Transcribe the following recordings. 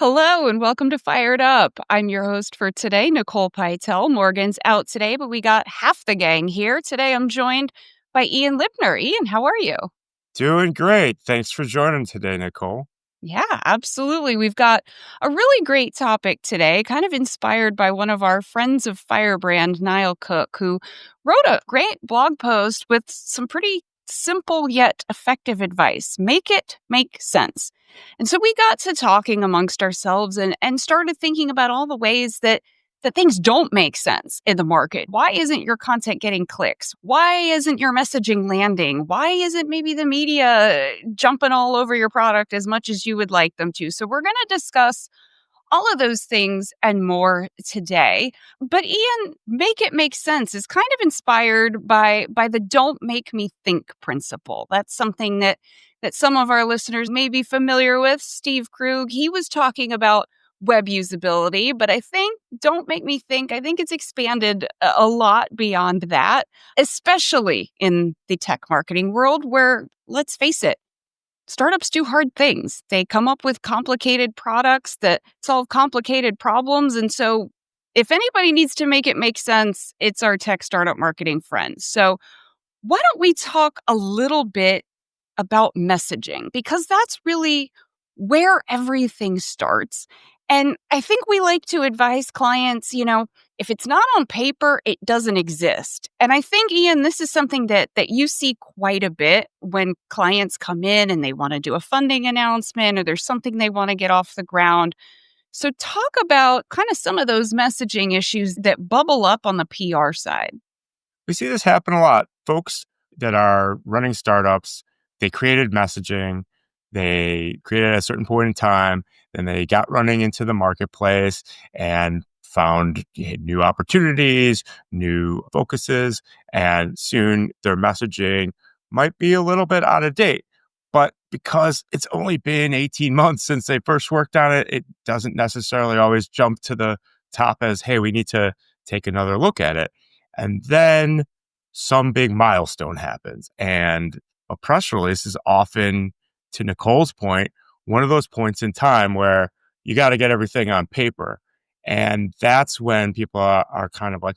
Hello and welcome to Fired Up. I'm your host for today, Nicole Pytel. Morgan's out today, but we got half the gang here. Today I'm joined by Ian Lipner. Ian, how are you? Doing great. Thanks for joining today, Nicole. Yeah, absolutely. We've got a really great topic today, kind of inspired by one of our friends of Firebrand, Niall Cook, who wrote a great blog post with some pretty simple yet effective advice. Make it make sense. And so we got to talking amongst ourselves and started thinking about all the ways that things don't make sense in the market. Why isn't your content getting clicks? Why isn't your messaging landing? Why isn't maybe the media jumping all over your product as much as you would like them to? So we're going to discuss all of those things and more today. But Ian, make it make sense is kind of inspired by the don't make me think principle. That's something that some of our listeners may be familiar with. Steve Krug, he was talking about web usability, but I think don't make me think. I think it's expanded a lot beyond that, especially in the tech marketing world where, let's face it, startups do hard things. They come up with complicated products that solve complicated problems. And so if anybody needs to make it make sense, it's our tech startup marketing friends. So why don't we talk a little bit about messaging? Because that's really where everything starts. And I think we like to advise clients, if it's not on paper, it doesn't exist. And I think, Ian, this is something that you see quite a bit when clients come in and they want to do a funding announcement or there's something they want to get off the ground. So talk about kind of some of those messaging issues that bubble up on the PR side. We see this happen a lot. Folks that are running startups, they created messaging, they created at a certain point in time, then they got running into the marketplace and found new opportunities, new focuses, and soon their messaging might be a little bit out of date. But because it's only been 18 months since they first worked on it, it doesn't necessarily always jump to the top as, hey, we need to take another look at it. And then some big milestone happens. And a press release is often, to Nicole's point, one of those points in time where you got to get everything on paper. And that's when people are kind of like,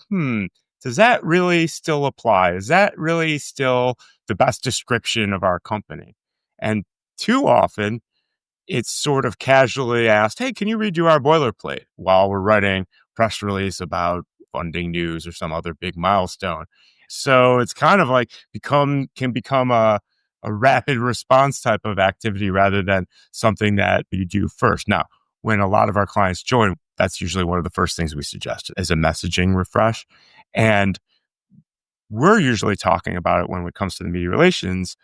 does that really still apply? Is that really still the best description of our company? And too often, it's sort of casually asked, hey, can you redo our boilerplate while we're writing press release about funding news or some other big milestone? So it's kind of like can become a rapid response type of activity rather than something that you do first. Now, when a lot of our clients join, that's usually one of the first things we suggest is a messaging refresh. And we're usually talking about it when it comes to the media relations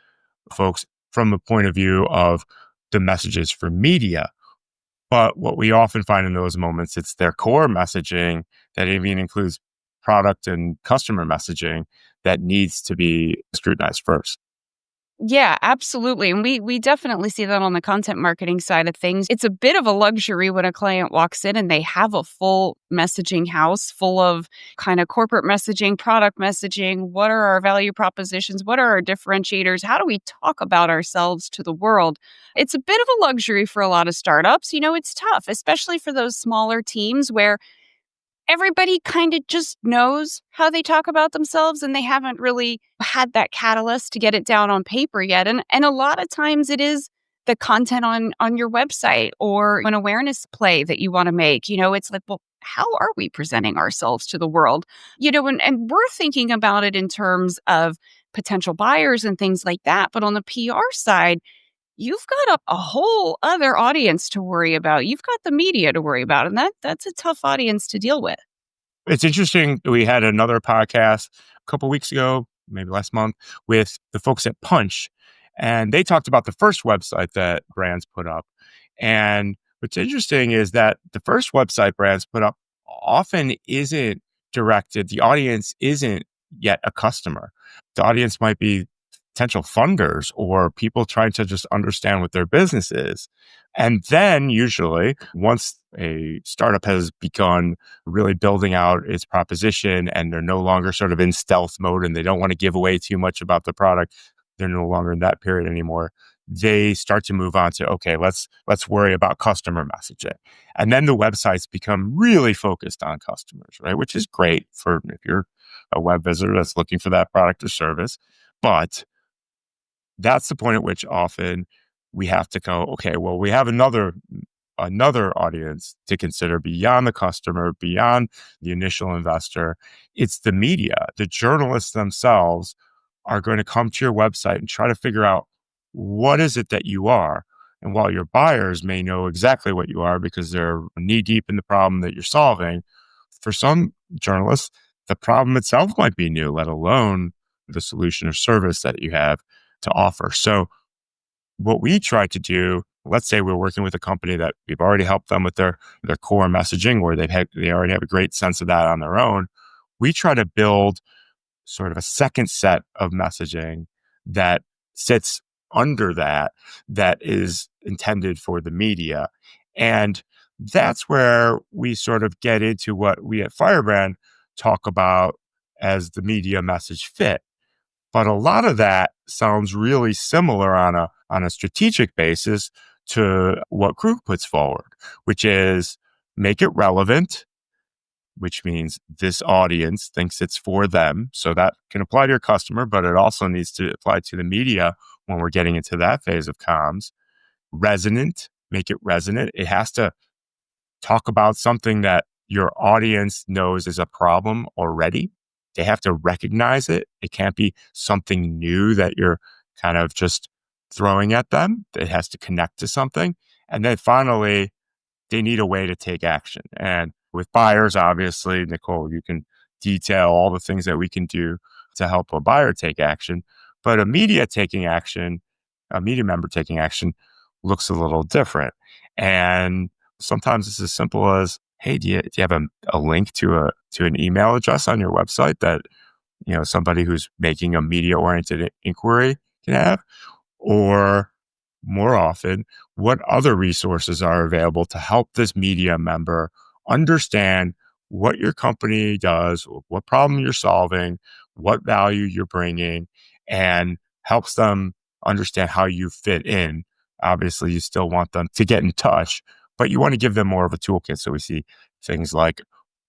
folks from the point of view of the messages for media. But what we often find in those moments, it's their core messaging that even includes product and customer messaging that needs to be scrutinized first. Yeah, absolutely. And we definitely see that on the content marketing side of things. It's a bit of a luxury when a client walks in and they have a full messaging house full of kind of corporate messaging, product messaging. What are our value propositions? What are our differentiators? How do we talk about ourselves to the world? It's a bit of a luxury for a lot of startups. It's tough, especially for those smaller teams where everybody kind of just knows how they talk about themselves and they haven't really had that catalyst to get it down on paper yet. And a lot of times it is the content on your website or an awareness play that you want to make. It's like, well, how are we presenting ourselves to the world? And we're thinking about it in terms of potential buyers and things like that. But on the PR side, you've got a whole other audience to worry about. You've got the media to worry about, and that's a tough audience to deal with. It's interesting. We had another podcast a couple weeks ago, maybe last month, with the folks at Punch, and they talked about the first website that brands put up. And what's interesting is that the first website brands put up often isn't directed. The audience isn't yet a customer. The audience might be potential funders or people trying to just understand what their business is. And then usually once a startup has begun really building out its proposition and they're no longer sort of in stealth mode and they don't want to give away too much about the product, they're no longer in that period anymore. they start to move on to, okay, let's worry about customer messaging. And then the websites become really focused on customers, right? Which is great for if you're a web visitor that's looking for that product or service. But that's the point at which often we have to go, okay, well, we have another audience to consider beyond the customer, beyond the initial investor. It's the media. The journalists themselves are going to come to your website and try to figure out what is it that you are. And while your buyers may know exactly what you are because they're knee deep in the problem that you're solving, for some journalists, the problem itself might be new, let alone the solution or service that you have to offer. So what we try to do, let's say we're working with a company that we've already helped them with their core messaging, where they already have a great sense of that on their own. We try to build sort of a second set of messaging that sits under that is intended for the media. And that's where we sort of get into what we at Firebrand talk about as the media message fit. But a lot of that sounds really similar on a strategic basis to what Krug puts forward, which is make it relevant, which means this audience thinks it's for them. So that can apply to your customer, but it also needs to apply to the media when we're getting into that phase of comms. Resonant, make it resonant. It has to talk about something that your audience knows is a problem already. They have to recognize it. It can't be something new that you're kind of just throwing at them. It has to connect to something. And then finally, they need a way to take action. And with buyers, obviously, Nicole, you can detail all the things that we can do to help a buyer take action. But a media member taking action looks a little different. And sometimes it's as simple as, hey, do you have a link to an email address on your website that, somebody who's making a media oriented inquiry can have? Or more often, what other resources are available to help this media member understand what your company does, what problem you're solving, what value you're bringing, and helps them understand how you fit in. Obviously, you still want them to get in touch, but you want to give them more of a toolkit. So we see things like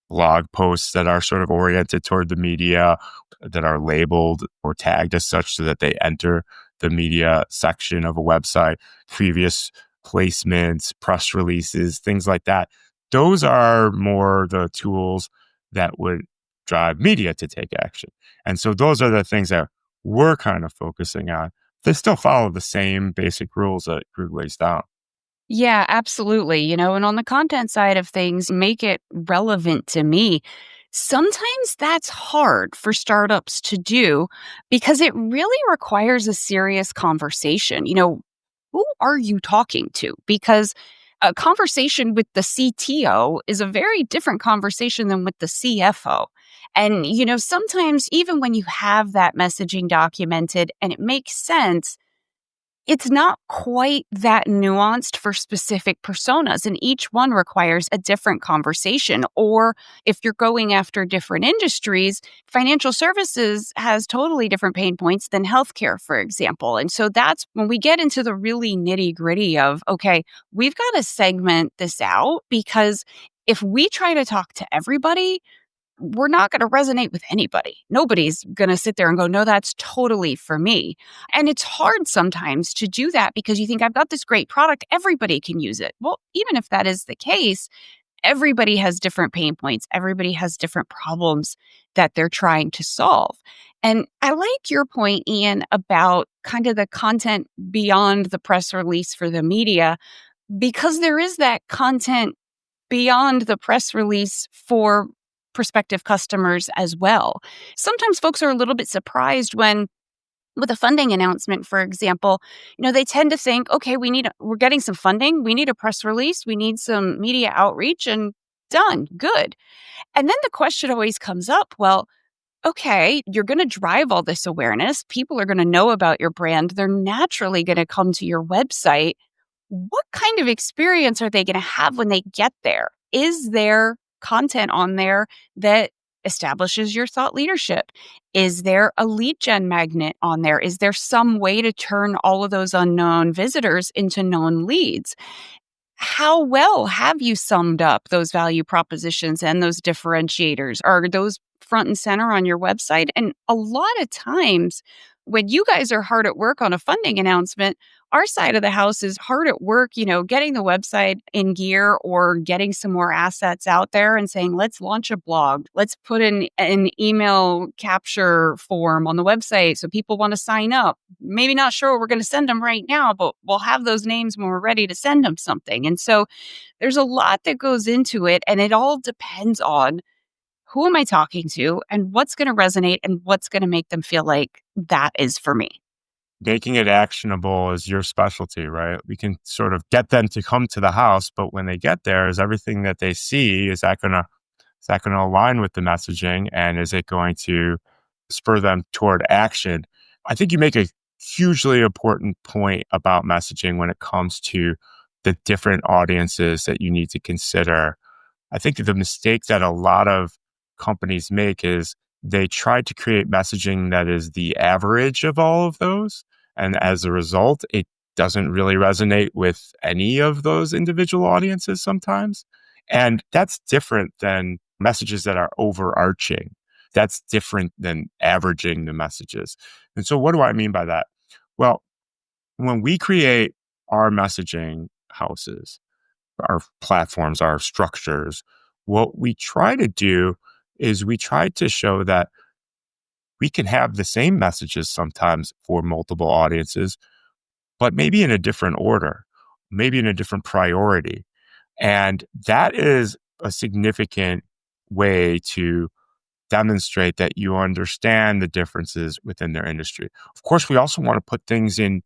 blog posts that are sort of oriented toward the media, that are labeled or tagged as such so that they enter the media section of a website, previous placements, press releases, things like that. Those are more the tools that would drive media to take action. And so those are the things that we're kind of focusing on. They still follow the same basic rules that Krug lays down. Yeah, absolutely. And on the content side of things, make it relevant to me. Sometimes that's hard for startups to do because it really requires a serious conversation. Who are you talking to? Because a conversation with the CTO is a very different conversation than with the CFO. And, sometimes even when you have that messaging documented and it makes sense, it's not quite that nuanced for specific personas, and each one requires a different conversation. Or if you're going after different industries, financial services has totally different pain points than healthcare, for example. And so that's when we get into the really nitty gritty of, okay, we've got to segment this out, because if we try to talk to everybody, we're not going to resonate with anybody. Nobody's going to sit there and go, no, that's totally for me. And it's hard sometimes to do that because you think, I've got this great product, everybody can use it. Well, even if that is the case, everybody has different pain points. Everybody has different problems that they're trying to solve. And I like your point, Ian, about kind of the content beyond the press release for the media, because there is that content beyond the press release for prospective customers as well. Sometimes folks are a little bit surprised when, with a funding announcement, for example, they tend to think, okay, we're getting some funding, we need a press release, we need some media outreach, and done, good. And then the question always comes up, well, okay, you're going to drive all this awareness, people are going to know about your brand, they're naturally going to come to your website. What kind of experience are they going to have when they get there? Is there content on there that establishes your thought leadership? Is there a lead gen magnet on there? Is there some way to turn all of those unknown visitors into known leads? How well have you summed up those value propositions and those differentiators? Are those front and center on your website? And a lot of times, when you guys are hard at work on a funding announcement, our side of the house is hard at work, getting the website in gear or getting some more assets out there and saying, let's launch a blog. Let's put in an email capture form on the website so people want to sign up. Maybe not sure what we're going to send them right now, but we'll have those names when we're ready to send them something. And so there's a lot that goes into it, and it all depends on who am I talking to and what's going to resonate and what's going to make them feel like that is for me. Making it actionable is your specialty, right? We can sort of get them to come to the house, but when they get there, is everything that they see, is that gonna align with the messaging, and is it going to spur them toward action? I think you make a hugely important point about messaging when it comes to the different audiences that you need to consider. I think the mistake that a lot of companies make is they try to create messaging that is the average of all of those. And as a result, it doesn't really resonate with any of those individual audiences sometimes. And that's different than messages that are overarching. That's different than averaging the messages. And so, what do I mean by that? Well, when we create our messaging houses, our platforms, our structures, what we try to do is we try to show that we can have the same messages sometimes for multiple audiences, but maybe in a different order, maybe in a different priority. And that is a significant way to demonstrate that you understand the differences within their industry. Of course, we also want to put things in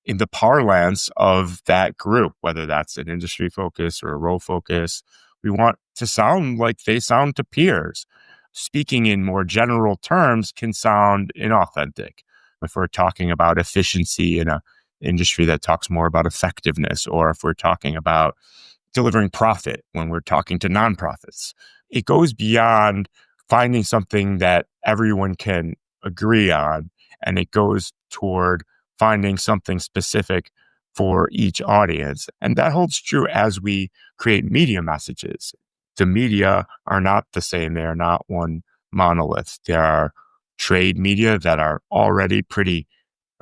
the parlance of that group, whether that's an industry focus or a role focus. We want to sound like they sound to peers. Speaking in more general terms can sound inauthentic. If we're talking about efficiency in an industry that talks more about effectiveness, or if we're talking about delivering profit when we're talking to nonprofits, it goes beyond finding something that everyone can agree on, and it goes toward finding something specific for each audience. And that holds true as we create media messages. The media are not the same. They are not one monolith. There are trade media that are already pretty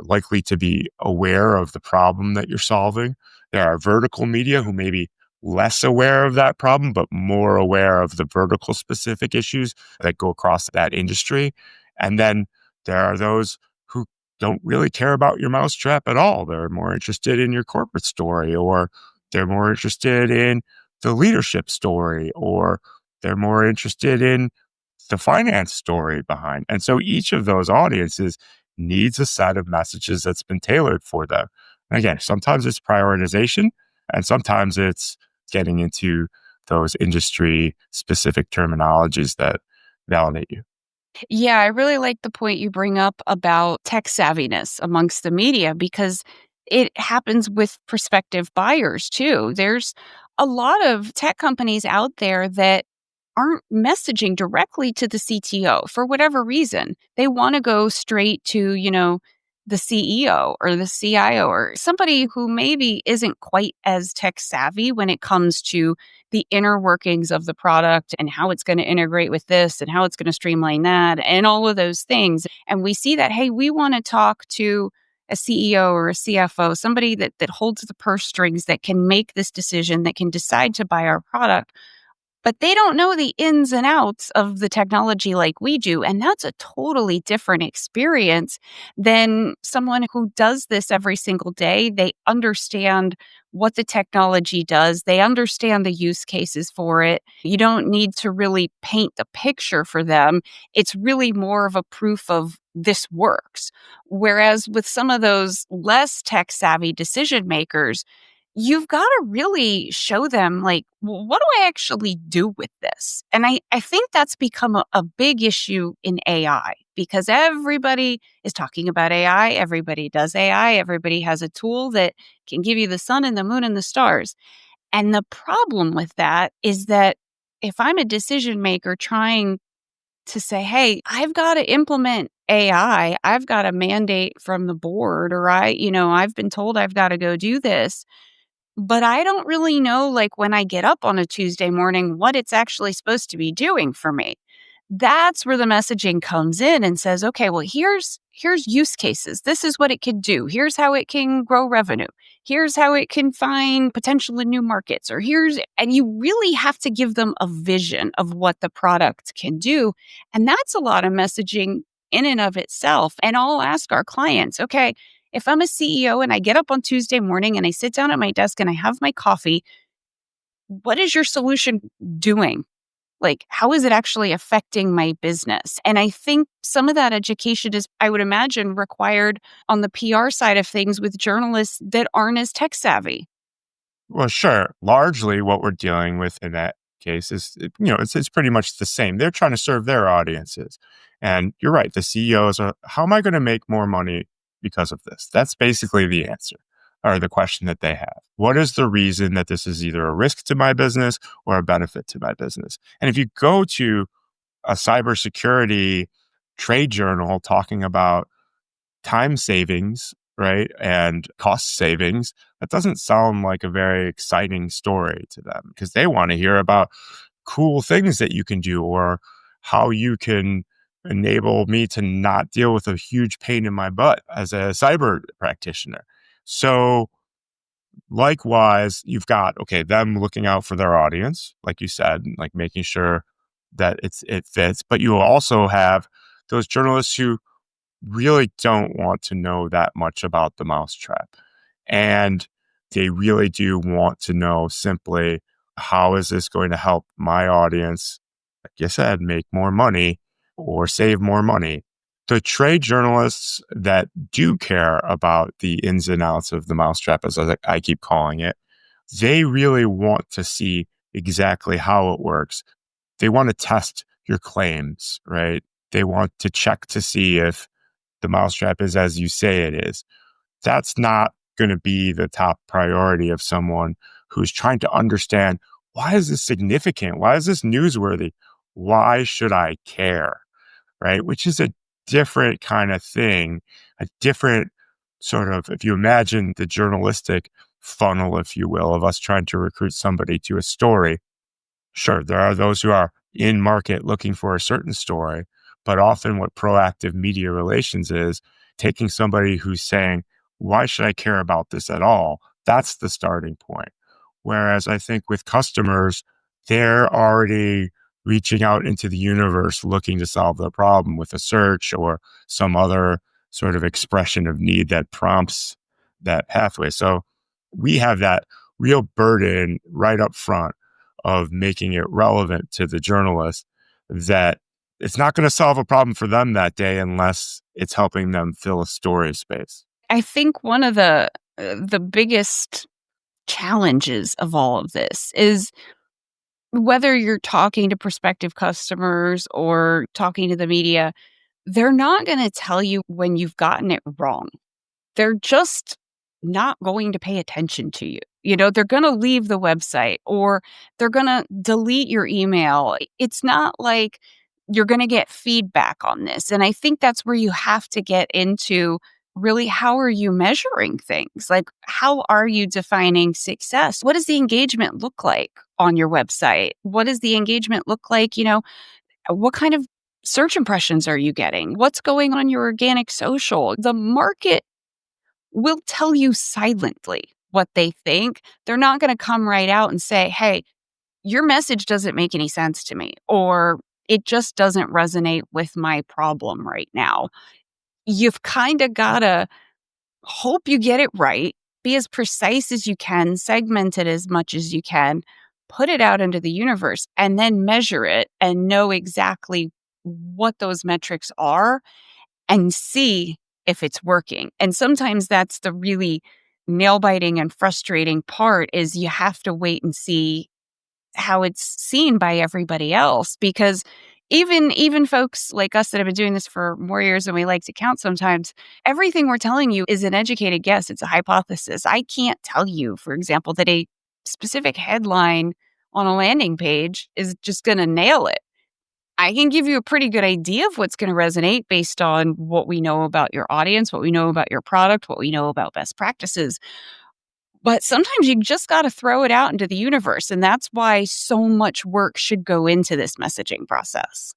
likely to be aware of the problem that you're solving. There are vertical media who may be less aware of that problem, but more aware of the vertical specific issues that go across that industry. And then there are those who don't really care about your mousetrap at all. They're more interested in your corporate story, or they're more interested in the leadership story, or they're more interested in the finance story behind. And so each of those audiences needs a set of messages that's been tailored for them. And again, sometimes it's prioritization, and sometimes it's getting into those industry specific terminologies that validate you. Yeah, I really like the point you bring up about tech savviness amongst the media because it happens with prospective buyers too. There's a lot of tech companies out there that aren't messaging directly to the CTO for whatever reason. They want to go straight to, the CEO or the CIO or somebody who maybe isn't quite as tech savvy when it comes to the inner workings of the product and how it's going to integrate with this and how it's going to streamline that and all of those things. And we see that, hey, we want to talk to a CEO or a CFO, somebody that holds the purse strings, that can make this decision, that can decide to buy our product, but they don't know the ins and outs of the technology like we do. And that's a totally different experience than someone who does this every single day. They understand what the technology does, they understand the use cases for it. You don't need to really paint the picture for them. It's really more of a proof of this works. Whereas with some of those less tech savvy decision makers, you've got to really show them, like, well, what do I actually do with this? And I think that's become a big issue in AI because everybody is talking about AI. Everybody does AI. Everybody has a tool that can give you the sun and the moon and the stars. And the problem with that is that if I'm a decision maker trying to say, hey, I've got to implement AI. I've got a mandate from the board, or I've been told I've got to go do this. But I don't really know, like, when I get up on a Tuesday morning, what it's actually supposed to be doing for me. That's where the messaging comes in and says, okay, well, here's use cases. This is what it can do. Here's how it can grow revenue. Here's how it can find potential in new markets. And you really have to give them a vision of what the product can do. And that's a lot of messaging in and of itself. And I'll ask our clients, okay, if I'm a CEO and I get up on Tuesday morning and I sit down at my desk and I have my coffee, what is your solution doing? Like, how is it actually affecting my business? And I think some of that education is, I would imagine, required on the PR side of things with journalists that aren't as tech savvy. Well, sure. Largely what we're dealing with in that case is, it's pretty much the same. They're trying to serve their audiences. And you're right. The CEOs are, how am I going to make more money because of this? That's basically the answer or the question that they have. What is the reason that this is either a risk to my business or a benefit to my business? And if you go to a cybersecurity trade journal talking about time savings, right, and cost savings, that doesn't sound like a very exciting story to them because they want to hear about cool things that you can do or how you can enable me to not deal with a huge pain in my butt as a cyber practitioner. So likewise, you've got, okay, them looking out for their audience, like you said, like making sure that it fits, but you also have those journalists who really don't want to know that much about the mousetrap. And they really do want to know simply, how is this going to help my audience, like you said, make more money or save more money? The trade journalists that do care about the ins and outs of the mousetrap, as I keep calling it, they really want to see exactly how it works. They want to test your claims, right? They want to check to see if the mousetrap is as you say it is. That's not going to be the top priority of someone who's trying to understand, why is this significant? Why is this newsworthy? Why should I care? Right? Which is a different kind of thing, a different sort of, if you imagine the journalistic funnel, if you will, of us trying to recruit somebody to a story. Sure, there are those who are in market looking for a certain story, but often what proactive media relations is taking somebody who's saying, why should I care about this at all? That's the starting point. Whereas I think with customers, they're already reaching out into the universe looking to solve the problem with a search or some other sort of expression of need that prompts that pathway. So we have that real burden right up front of making it relevant to the journalist, that it's not going to solve a problem for them that day unless it's helping them fill a storage space. I think one of the biggest challenges of all of this is whether you're talking to prospective customers or talking to the media, they're not going to tell you when you've gotten it wrong. They're just not going to pay attention to you. They're going to leave the website or they're going to delete your email. It's not like you're going to get feedback on this. And I think that's where you have to get into, really, how are you measuring things? Like, how are you defining success? What does the engagement look like on your website? What does the engagement look like? What kind of search impressions are you getting? What's going on your organic social? The market will tell you silently what they think. They're not going to come right out and say, hey, your message doesn't make any sense to me, or it just doesn't resonate with my problem right now. You've kind of got to hope you get it right, be as precise as you can, segment it as much as you can, put it out into the universe, and then measure it and know exactly what those metrics are and see if it's working. And sometimes that's the really nail biting and frustrating part, is you have to wait and see how it's seen by everybody else, because even folks like us that have been doing this for more years than we like to count sometimes, everything we're telling you is an educated guess. It's a hypothesis. I can't tell you, for example, that a specific headline on a landing page is just going to nail it. I can give you a pretty good idea of what's going to resonate based on what we know about your audience, what we know about your product, what we know about best practices. But sometimes you just got to throw it out into the universe. And that's why so much work should go into this messaging process.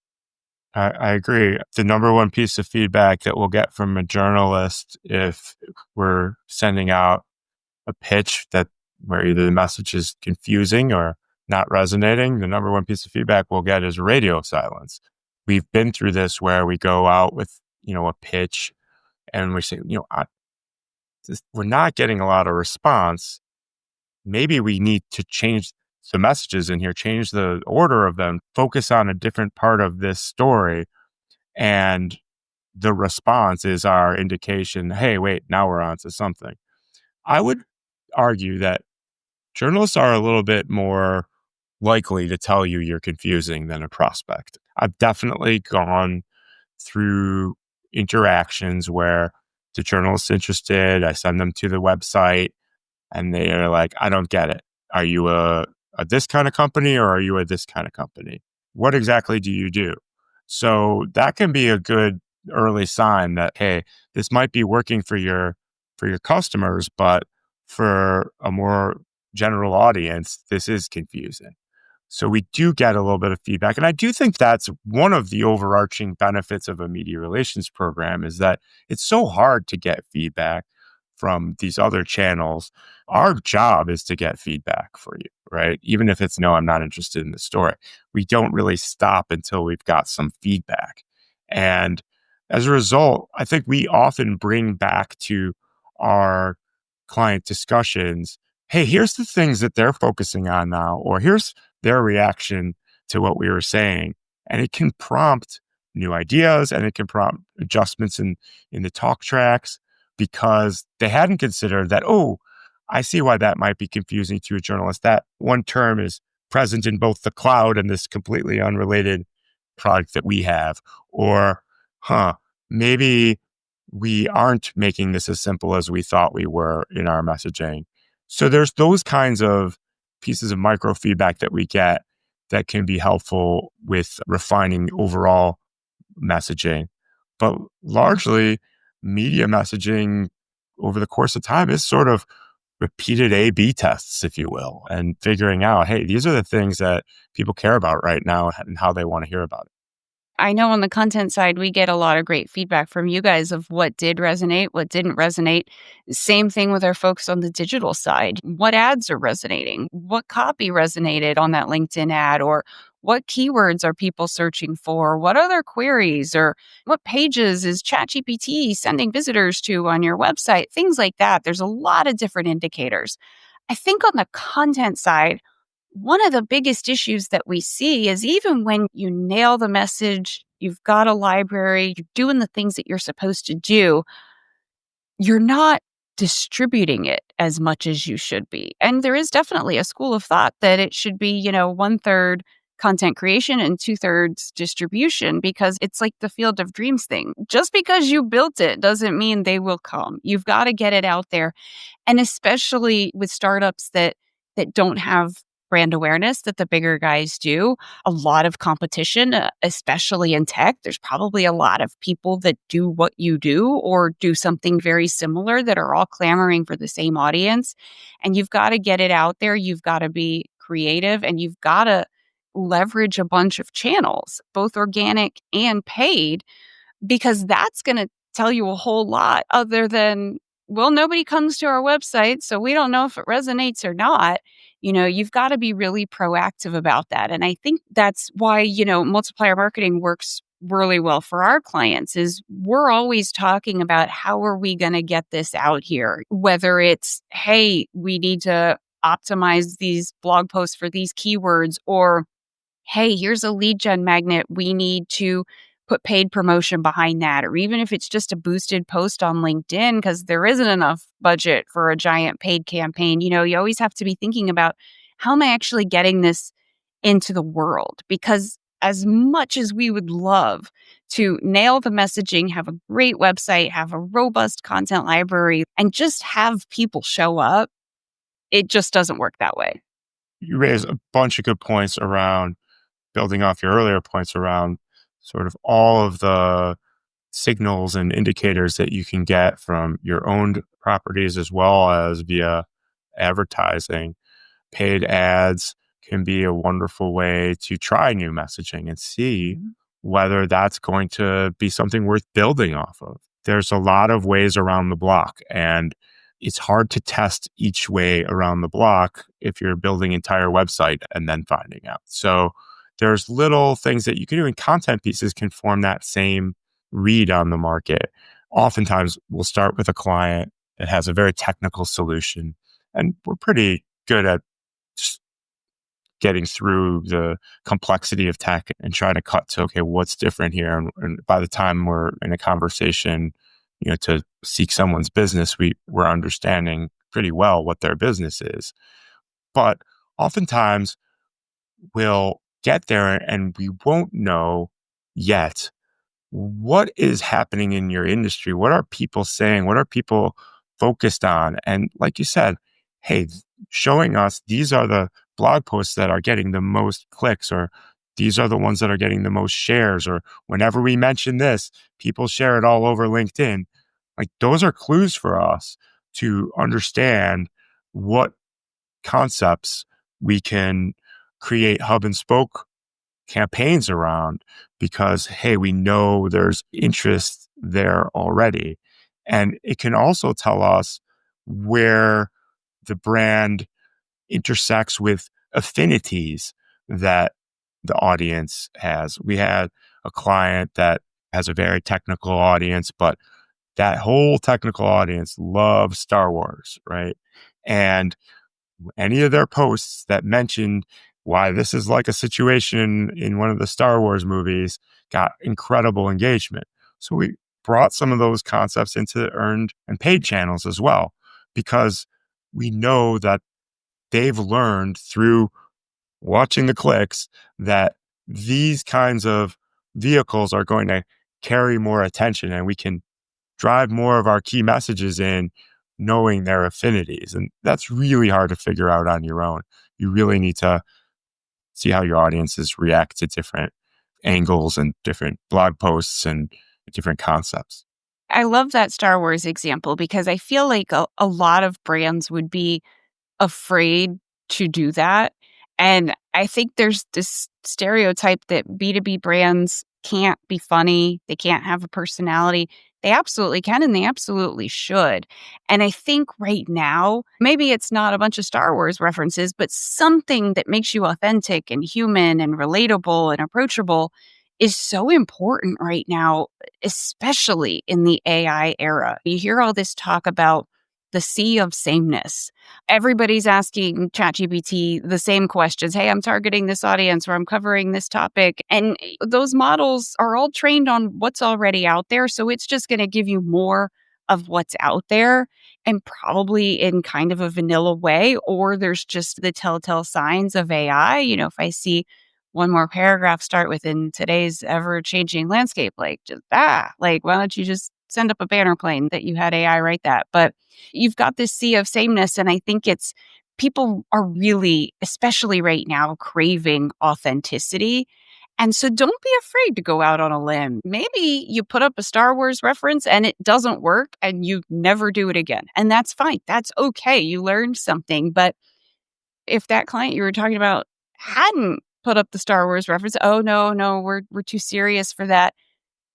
I agree. The number one piece of feedback that we'll get from a journalist if we're sending out a pitch that where either the message is confusing or not resonating, the number one piece of feedback we'll get is radio silence. We've been through this where we go out with, a pitch and we say, we're not getting a lot of response. Maybe we need to change the messages in here, change the order of them, focus on a different part of this story. And the response is our indication, hey, wait, now we're on to something. I would argue that journalists are a little bit more likely to tell you you're confusing than a prospect. I've definitely gone through interactions where the journalist's interested, I send them to the website, and they are like, I don't get it. Are you a this kind of company or are you a this kind of company? What exactly do you do? So that can be a good early sign that, hey, this might be working for your customers, but for a more general audience, this is confusing. So we do get a little bit of feedback. And I do think that's one of the overarching benefits of a media relations program is that it's so hard to get feedback from these other channels. Our job is to get feedback for you, right? Even if it's no, I'm not interested in the story. We don't really stop until we've got some feedback. And as a result, I think we often bring back to our client discussions, hey, here's the things that they're focusing on now, or here's their reaction to what we were saying. And it can prompt new ideas and it can prompt adjustments in the talk tracks because they hadn't considered that, oh, I see why that might be confusing to a journalist. That one term is present in both the cloud and this completely unrelated product that we have. Or, maybe we aren't making this as simple as we thought we were in our messaging. So there's those kinds of pieces of micro feedback that we get that can be helpful with refining overall messaging. But largely, media messaging over the course of time is sort of repeated A/B tests, if you will, and figuring out, hey, these are the things that people care about right now and how they want to hear about it. I know on the content side, we get a lot of great feedback from you guys of what did resonate, what didn't resonate. Same thing with our folks on the digital side. What ads are resonating? What copy resonated on that LinkedIn ad? Or what keywords are people searching for? What other queries? Or what pages is ChatGPT sending visitors to on your website? Things like that. There's a lot of different indicators. I think on the content side, one of the biggest issues that we see is even when you nail the message, you've got a library, you're doing the things that you're supposed to do, you're not distributing it as much as you should be. And there is definitely a school of thought that it should be, one third content creation and two thirds distribution because it's like the field of dreams thing. Just because you built it doesn't mean they will come. You've got to get it out there. And especially with startups that don't have brand awareness that the bigger guys do, a lot of competition, especially in tech. There's probably a lot of people that do what you do or do something very similar that are all clamoring for the same audience. And you've got to get it out there. You've got to be creative and you've got to leverage a bunch of channels, both organic and paid, because that's going to tell you a whole lot other than, well, nobody comes to our website, so we don't know if it resonates or not. You've got to be really proactive about that. And I think that's why, multiplier marketing works really well for our clients is we're always talking about how are we going to get this out here, whether it's, hey, we need to optimize these blog posts for these keywords, or hey, here's a lead gen magnet. We need to put paid promotion behind that. Or even if it's just a boosted post on LinkedIn, because there isn't enough budget for a giant paid campaign, you always have to be thinking about how am I actually getting this into the world? Because as much as we would love to nail the messaging, have a great website, have a robust content library, and just have people show up, it just doesn't work that way. You raise a bunch of good points around building off your earlier points around sort of all of the signals and indicators that you can get from your owned properties as well as via advertising. Paid ads can be a wonderful way to try new messaging and see whether that's going to be something worth building off of. There's a lot of ways around the block, and it's hard to test each way around the block if you're building an entire website and then finding out. So there's little things that you can do, and content pieces can form that same read on the market. Oftentimes, we'll start with a client that has a very technical solution, and we're pretty good at just getting through the complexity of tech and trying to cut to, okay, what's different here? And by the time we're in a conversation, to seek someone's business, we're understanding pretty well what their business is. But oftentimes we'll get there and we won't know yet what is happening in your industry. What are people saying? What are people focused on? And like you said, hey, showing us these are the blog posts that are getting the most clicks, or these are the ones that are getting the most shares, or whenever we mention this, people share it all over LinkedIn. Like, those are clues for us to understand what concepts we can create hub and spoke campaigns around, because, hey, we know there's interest there already. And it can also tell us where the brand intersects with affinities that the audience has. We had a client that has a very technical audience, but that whole technical audience loves Star Wars, right? And any of their posts that mentioned why this is like a situation in one of the Star Wars movies got incredible engagement. So we brought some of those concepts into earned and paid channels as well, because we know that they've learned through watching the clicks that these kinds of vehicles are going to carry more attention, and we can drive more of our key messages in knowing their affinities. And that's really hard to figure out on your own. You really need to see how your audiences react to different angles and different blog posts and different concepts. I love that Star Wars example because I feel like a lot of brands would be afraid to do that. And I think there's this stereotype that B2B brands can't be funny, they can't have a personality. They absolutely can and they absolutely should. And I think right now, maybe it's not a bunch of Star Wars references, but something that makes you authentic and human and relatable and approachable is so important right now, especially in the AI era. You hear all this talk about the sea of sameness. Everybody's asking ChatGPT the same questions. Hey, I'm targeting this audience or I'm covering this topic. And those models are all trained on what's already out there. So it's just going to give you more of what's out there, and probably in kind of a vanilla way, or there's just the telltale signs of AI. If I see one more paragraph start with in today's ever changing landscape, like, why don't you just send up a banner plane that you had AI write that? But you've got this sea of sameness. And I think it's people are really, especially right now, craving authenticity. And so don't be afraid to go out on a limb. Maybe you put up a Star Wars reference and it doesn't work and you never do it again. And that's fine. That's okay. You learned something. But if that client you were talking about hadn't put up the Star Wars reference, oh, no, we're too serious for that,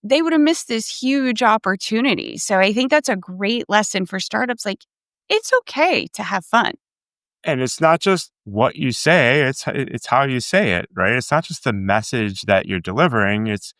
they would have missed this huge opportunity. So I think that's a great lesson for startups. Like, it's okay to have fun. And it's not just what you say, it's how you say it, right? It's not just the message that you're delivering, it's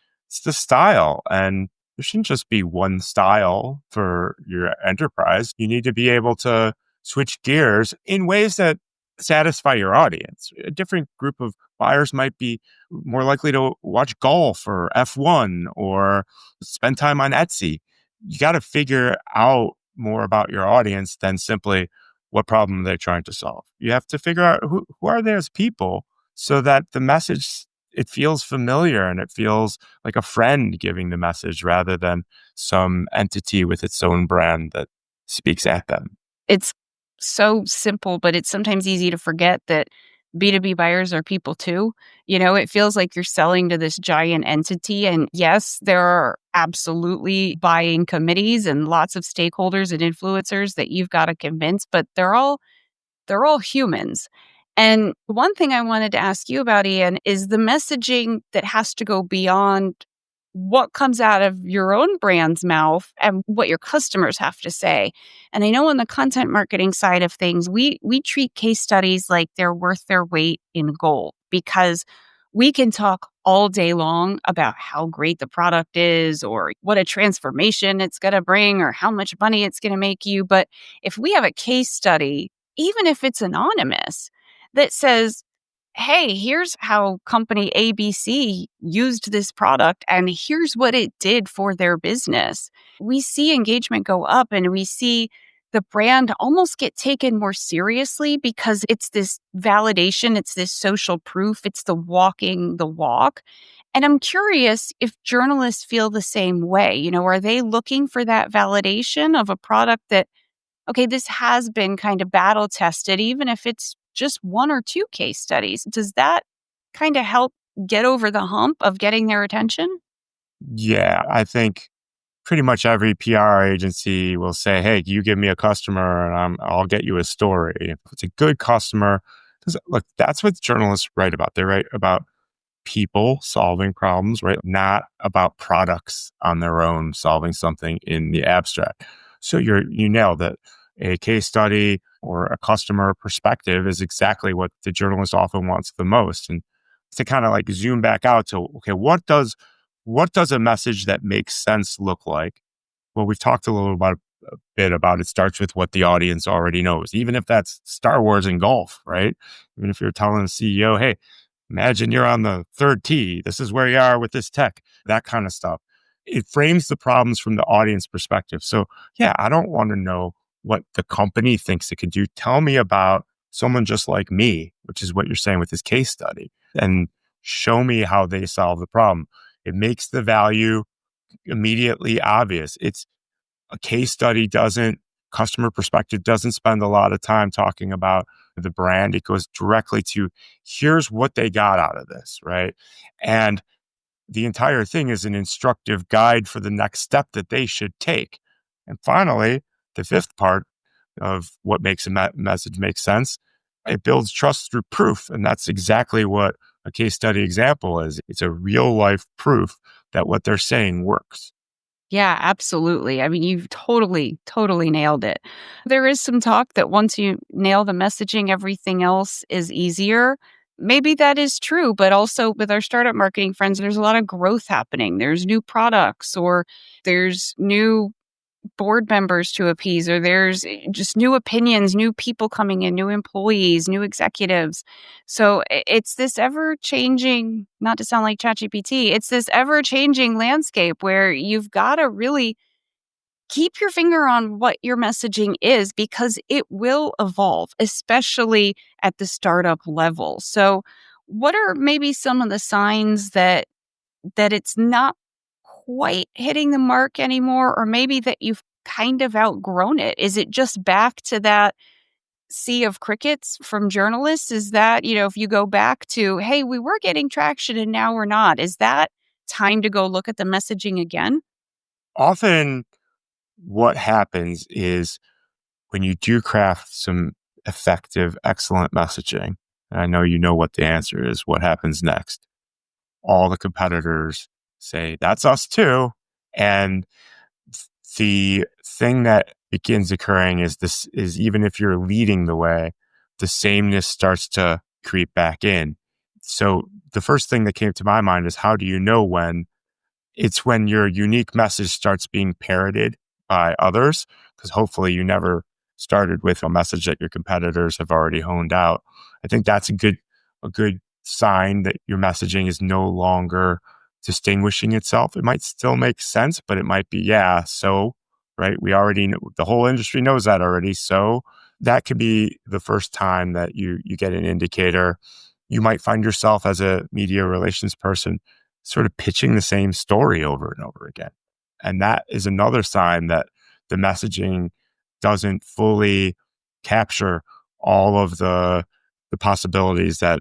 the style. And there shouldn't just be one style for your enterprise. You need to be able to switch gears in ways that satisfy your audience. A different group of buyers might be more likely to watch golf or F1 or spend time on Etsy. You got to figure out more about your audience than simply what problem they're trying to solve. You have to figure out who are they as people, so that the message, it feels familiar and it feels like a friend giving the message rather than some entity with its own brand that speaks at them. It's so simple, but it's sometimes easy to forget that B2B buyers are people too. It feels like you're selling to this giant entity. And yes, there are absolutely buying committees and lots of stakeholders and influencers that you've got to convince, but they're all humans. And one thing I wanted to ask you about, Ian, is the messaging that has to go beyond what comes out of your own brand's mouth and what your customers have to say. And I know on the content marketing side of things, we treat case studies like they're worth their weight in gold because we can talk all day long about how great the product is or what a transformation it's going to bring or how much money it's going to make you. But if we have a case study, even if it's anonymous, that says, hey, here's how company ABC used this product and here's what it did for their business. We see engagement go up and we see the brand almost get taken more seriously because it's this validation, it's this social proof, it's the walking the walk. And I'm curious if journalists feel the same way. Are they looking for that validation of a product that, okay, this has been kind of battle tested, even if it's just one or two case studies? Does that kind of help get over the hump of getting their attention? Yeah, I think pretty much every PR agency will say, "Hey, you give me a customer, and I'll get you a story." If it's a good customer, 'cause look, that's what journalists write about. They write about people solving problems, right? Not about products on their own solving something in the abstract. So you nailed it. A case study or a customer perspective is exactly what the journalist often wants the most. And to kind of like zoom back out to, okay, what does a message that makes sense look like? Well, we've talked a bit about it starts with what the audience already knows, even if that's Star Wars and golf, right? Even if you're telling the CEO, hey, imagine you're on the third tee. This is where you are with this tech, that kind of stuff. It frames the problems from the audience perspective. So, yeah, I don't want to know what the company thinks it could do. Tell me about someone just like me, which is what you're saying with this case study, and show me how they solve the problem. It makes the value immediately obvious. It's a case study doesn't, customer perspective doesn't spend a lot of time talking about the brand. It goes directly to here's what they got out of this, right? And the entire thing is an instructive guide for the next step that they should take. And finally, the fifth part of what makes a message make sense, it builds trust through proof. And that's exactly what a case study example is. It's a real life proof that what they're saying works. Yeah, absolutely. I mean, you've totally, totally nailed it. There is some talk that once you nail the messaging, everything else is easier. Maybe that is true, but also with our startup marketing friends, there's a lot of growth happening. There's new products or there's new board members to appease, or there's just new opinions, new people coming in, new employees, new executives. So it's this ever changing, not to sound like ChatGPT, it's this ever changing landscape where you've got to really keep your finger on what your messaging is because it will evolve, especially at the startup level. So, what are maybe some of the signs that it's not quite hitting the mark anymore, or maybe that you've kind of outgrown it? Is it just back to that sea of crickets from journalists? Is that, if you go back to, hey, we were getting traction and now we're not, is that time to go look at the messaging again? Often, what happens is when you do craft some effective, excellent messaging, and I know you know what the answer is, what happens next? All the competitors say, that's us too. And the thing that begins occurring is this is even if you're leading the way, the sameness starts to creep back in. So the first thing that came to my mind is how do you know when it's when your unique message starts being parroted by others, because hopefully you never started with a message that your competitors have already honed out. I think that's a good sign that your messaging is no longer distinguishing itself. It might still make sense, but it might be, yeah, so, right? We already know, the whole industry knows that already. So that could be the first time that you get an indicator. You might find yourself as a media relations person sort of pitching the same story over and over again. And that is another sign that the messaging doesn't fully capture all of the the possibilities that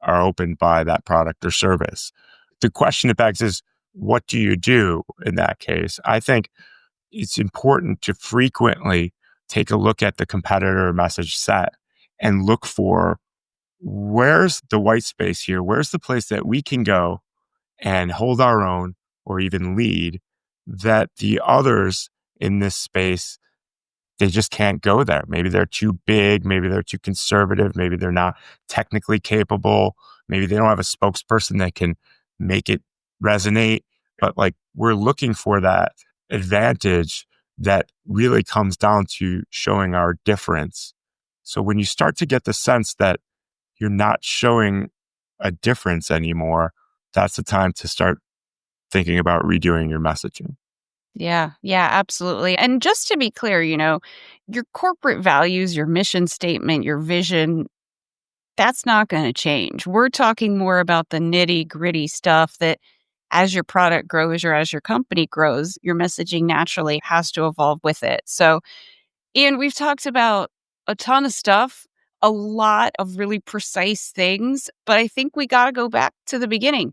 are opened by that product or service. The question it begs is, what do you do in that case? I think it's important to frequently take a look at the competitor message set and look for, where's the white space here? Where's the place that we can go and hold our own or even lead, that the others in this space, they just can't go there. Maybe they're too big. Maybe they're too conservative. Maybe they're not technically capable. Maybe they don't have a spokesperson that can make it resonate. But like, we're looking for that advantage that really comes down to showing our difference. So when you start to get the sense that you're not showing a difference anymore, that's the time to start thinking about redoing your messaging. Yeah, yeah, absolutely. And just to be clear, your corporate values, your mission statement, your vision, that's not going to change. We're talking more about the nitty gritty stuff that as your product grows or as your company grows, your messaging naturally has to evolve with it. So, Ian, we've talked about a ton of stuff, a lot of really precise things, but I think we got to go back to the beginning.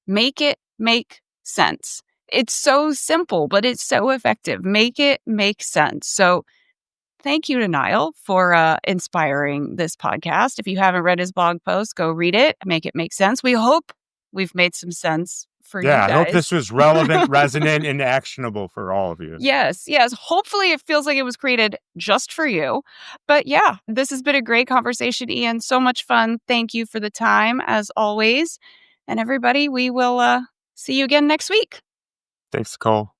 Make it make sense. It's so simple, but it's so effective. Make it make sense. So, thank you to Niall for inspiring this podcast. If you haven't read his blog post, go read it, make it make sense. We hope we've made some sense for you Yeah, I hope guys. this was relevant, resonant, and actionable for all of you. Yes, yes. Hopefully, it feels like it was created just for you. But yeah, this has been a great conversation, Ian. So much fun. Thank you for the time, as always. And everybody, we will see you again next week. Thanks, Nicole.